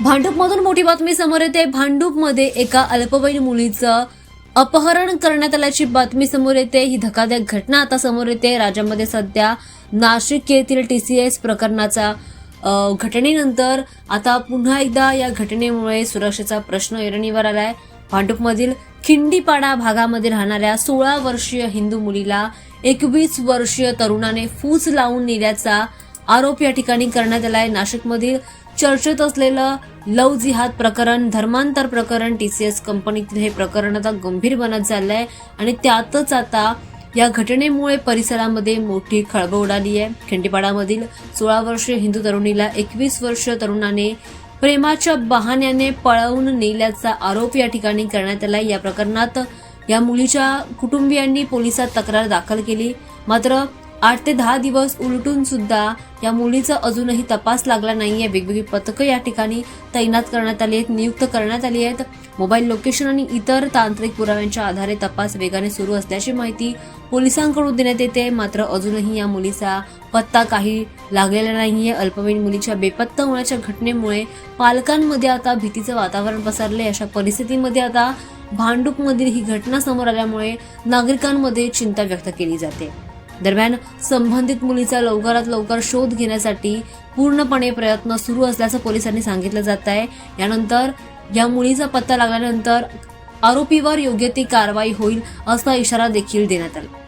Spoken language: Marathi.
भांडूपमधून मोठी बातमी समोर येते। भांडूपमध्ये एका अल्पवयीन मुलीचं अपहरण करण्यात आल्याची बातमी समोर येते। ही धक्कादायक घटना आता समोर येते। राज्यामध्ये सध्या नाशिक येथील TCS प्रकरणाचा घटनेनंतर आता पुन्हा एकदा या घटनेमुळे सुरक्षेचा प्रश्न ऐरणीवर आलाय। भांडूपमधील खिंडीपाडा भागामध्ये राहणाऱ्या 16 वर्षीय हिंदू मुलीला 21 वर्षीय तरुणाने फूस लावून नेल्याचा आरोप या ठिकाणी करण्यात आलाय। नाशिकमधील चर्चेत असलेलं लव जिहाद प्रकरण, धर्मांतर प्रकरण, TCS कंपनीतील हे प्रकरण आता गंभीर बनत चाललंय आणि त्यातच आता या घटनेमुळे परिसरामध्ये मोठी खळबळ उडाली आहे। खिंडीपाडामधील 16 वर्षीय हिंदू तरुणीला 21 वर्षीय तरुणाने प्रेमाच्या बहाण्याने पळवून नेल्याचा आरोप या ठिकाणी करण्यात आलाय। या प्रकरणात या मुलीच्या कुटुंबियांनी पोलिसात तक्रार दाखल केली, मात्र 8 ते 10 दिवस उलटून सुद्धा या मुलीचा अजूनही तपास लागला नाहीये। वेगवेगळी पथकं या ठिकाणी तैनात करण्यात आली आहेत, नियुक्त करण्यात आली आहेत। मोबाईल लोकेशन आणि इतर तांत्रिक पुराव्यांच्या आधारे तपास वेगाने सुरू असल्याची माहिती पोलिसांकडून देण्यात येते, मात्र अजूनही या मुलीचा पत्ता काही लागलेला नाहीये। अल्पवयीन मुलीच्या बेपत्ता होण्याच्या घटनेमुळे पालकांमध्ये आता भीतीचं वातावरण पसरले। अशा परिस्थितीमध्ये आता भांडूपमधील ही घटना समोर आल्यामुळे नागरिकांमध्ये चिंता व्यक्त केली जाते। दरम्यान संबंधित मुलीचा लवकरात लवकर शोध घेण्यासाठी पूर्णपणे प्रयत्न सुरू असल्याचं पोलिसांनी सांगितलं जात आहे। यानंतर या मुलीचा पत्ता लागल्यानंतर आरोपीवर योग्य ती कारवाई होईल असा इशारा देखील देण्यात आला।